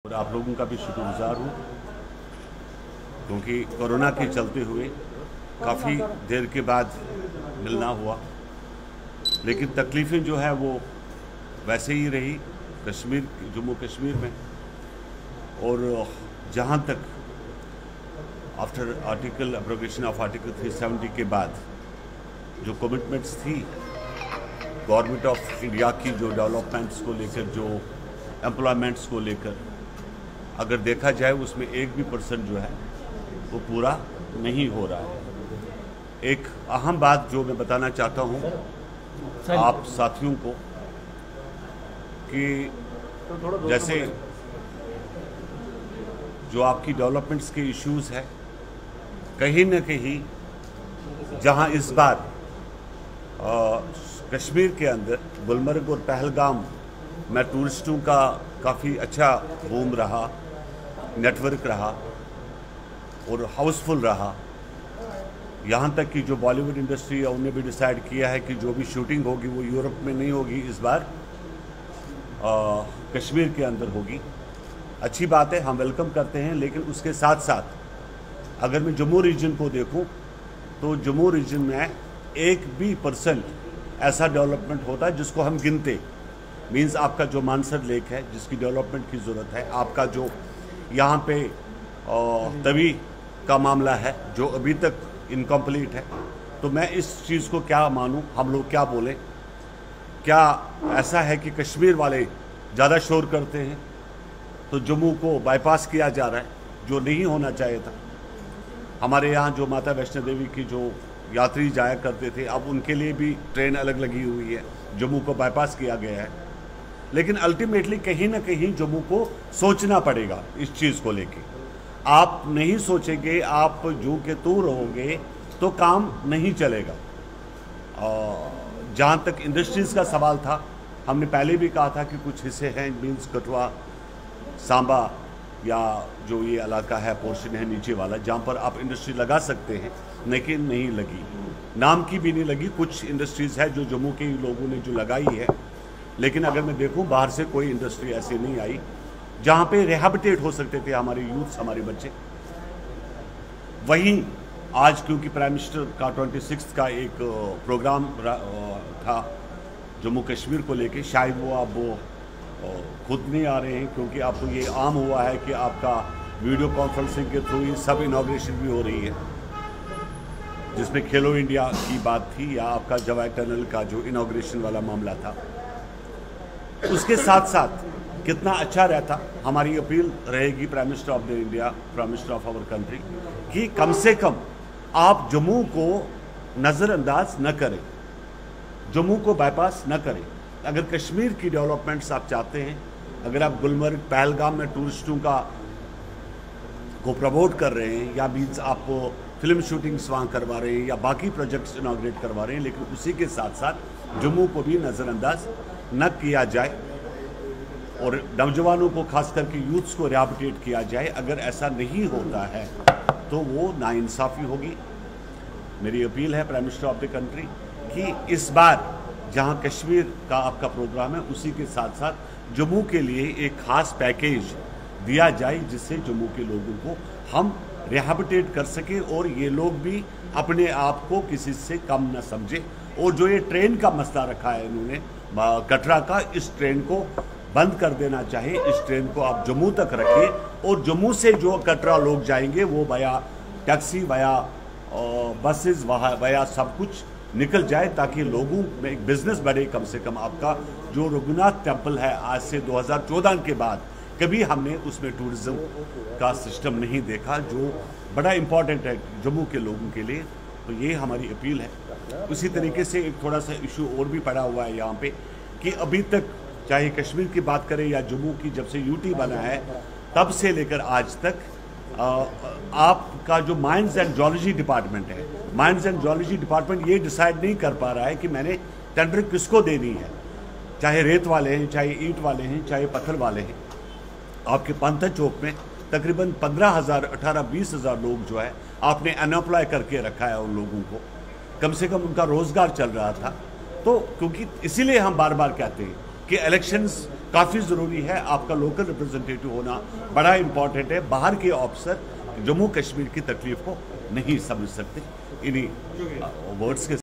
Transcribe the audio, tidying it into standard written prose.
और आप लोगों का भी शुक्रगुजार हूँ, क्योंकि कोरोना के चलते हुए काफ़ी देर के बाद मिलना हुआ, लेकिन तकलीफ़ें जो है वो वैसे ही रही कश्मीर, जम्मू कश्मीर में। और जहाँ तक after article abrogation of article 370 के बाद जो कमिटमेंट्स थी गवर्नमेंट ऑफ इंडिया की, जो डेवलपमेंट्स को लेकर, जो एम्प्लॉयमेंट्स को लेकर, अगर देखा जाए उसमें एक भी परसेंट जो है वो पूरा नहीं हो रहा है। एक अहम बात जो मैं बताना चाहता हूँ आप साथियों को कि जैसे जो आपकी डेवलपमेंट्स के इश्यूज़ है, कहीं न कहीं जहाँ इस बार कश्मीर के अंदर गुलमर्ग और पहलगाम में टूरिस्टों का काफ़ी अच्छा बूम रहा, नेटवर्क रहा और हाउसफुल रहा। यहाँ तक कि जो बॉलीवुड इंडस्ट्री है उन्होंने भी डिसाइड किया है कि जो भी शूटिंग होगी वो यूरोप में नहीं होगी, इस बार कश्मीर के अंदर होगी। अच्छी बात है, हम वेलकम करते हैं, लेकिन उसके साथ साथ अगर मैं जम्मू रीजन को देखूं तो जम्मू रीजन में एक भी परसेंट ऐसा डेवलपमेंट होता है जिसको हम गिनते, मींस आपका जो मानसर लेक है जिसकी डेवलपमेंट की ज़रूरत है, आपका जो यहाँ पे तवी का मामला है जो अभी तक इनकम्प्लीट है। तो मैं इस चीज़ को क्या मानूं, हम लोग क्या बोलें, क्या ऐसा है कि कश्मीर वाले ज़्यादा शोर करते हैं तो जम्मू को बाईपास किया जा रहा है, जो नहीं होना चाहिए था। हमारे यहाँ जो माता वैष्णो देवी की जो यात्री जाया करते थे, अब उनके लिए भी ट्रेन अलग लगी हुई है, जम्मू को बाईपास किया गया है। लेकिन अल्टीमेटली कहीं ना कहीं जम्मू को सोचना पड़ेगा इस चीज़ को लेके। आप नहीं सोचेंगे, आप जो के तू रहोगे तो काम नहीं चलेगा। जहाँ तक इंडस्ट्रीज़ का सवाल था, हमने पहले भी कहा था कि कुछ हिस्से हैं, मीन्स कठुआ, सांबा या जो ये इलाका है, पोर्शन है नीचे वाला, जहाँ पर आप इंडस्ट्री लगा सकते हैं, लेकिन नहीं लगी, नाम की भी नहीं लगी। कुछ इंडस्ट्रीज़ है जो जम्मू के लोगों ने जो लगाई है, लेकिन अगर मैं देखूं बाहर से कोई इंडस्ट्री ऐसी नहीं आई जहाँ पे रिहैबिलिटेट हो सकते थे हमारे यूथ्स, हमारे बच्चे। वहीं आज क्योंकि प्राइम मिनिस्टर का 26 का एक प्रोग्राम था जम्मू कश्मीर को लेके, शायद वो अब खुद नहीं आ रहे हैं, क्योंकि अब तो ये आम हुआ है कि आपका वीडियो कॉन्फ्रेंसिंग के थ्रू ही सब इनॉग्रेशन भी हो रही है, जिसमें खेलो इंडिया की बात थी या आपका जवाई टनल का जो इनॉग्रेशन वाला मामला था। उसके साथ साथ कितना अच्छा रहता, हमारी अपील रहेगी prime minister of the India, prime minister of our country, कि कम से कम आप जम्मू को नज़रअंदाज न करें, जम्मू को बाईपास न करें। अगर कश्मीर की डेवलपमेंट्स आप चाहते हैं, अगर आप गुलमर्ग पहलगाम में टूरिस्टों को प्रमोट कर रहे हैं, या मीन्स आप फिल्म शूटिंग्स वहाँ करवा रहे हैं या बाकी प्रोजेक्ट्स इनॉग्रेट करवा रहे हैं, लेकिन उसी के साथ साथ जम्मू को भी नज़रअंदाज न किया जाए और नौजवानों को, खास करके यूथ्स को रिहैबिलिटेट किया जाए। अगर ऐसा नहीं होता है तो वो नाइंसाफ़ी होगी। मेरी अपील है prime minister of the country कि इस बार जहां कश्मीर का आपका प्रोग्राम है, उसी के साथ साथ जम्मू के लिए एक ख़ास पैकेज दिया जाए, जिससे जम्मू के लोगों को हम रिहैबिलिटेट कर सके और ये लोग भी अपने आप को किसी से कम न समझे। और जो ये ट्रेन का मसला रखा है इन्होंने कटरा का, इस ट्रेन को बंद कर देना चाहिए। इस ट्रेन को आप जम्मू तक रखिए और जम्मू से जो कटरा लोग जाएंगे वो via taxi, via buses, via सब कुछ निकल जाए, ताकि लोगों में एक बिजनेस बढ़े। कम से कम आपका जो रघुनाथ टेम्पल है, आज से 2014 के बाद कभी हमने उसमें टूरिज्म का सिस्टम नहीं देखा, जो बड़ा इम्पॉर्टेंट है जम्मू के लोगों के लिए। तो ये हमारी अपील है। उसी तरीके से एक थोड़ा सा इशू और भी पड़ा हुआ है यहाँ पे कि अभी तक चाहे कश्मीर की बात करें या जम्मू की, जब से यूटी बना है तब से लेकर आज तक आपका जो माइंस एंड जियोलॉजी डिपार्टमेंट है, माइंस एंड जियोलॉजी डिपार्टमेंट ये डिसाइड नहीं कर पा रहा है कि मैंने टेंडर किसको देनी है, चाहे रेत वाले हैं, चाहे ईंट वाले हैं, चाहे पत्थर वाले हैं। आपके पांथा चौक में तकरीबन 15,000, 18-20,000 लोग जो है आपने अनएम्प्लॉय करके रखा है। उन लोगों को कम से कम उनका रोजगार चल रहा था। तो क्योंकि इसीलिए हम बार बार कहते हैं कि इलेक्शंस काफ़ी ज़रूरी है, आपका लोकल रिप्रेजेंटेटिव होना बड़ा इंपॉर्टेंट है। बाहर के ऑफिसर जम्मू कश्मीर की तकलीफ को नहीं समझ सकते। इन्हीं वर्ड्स के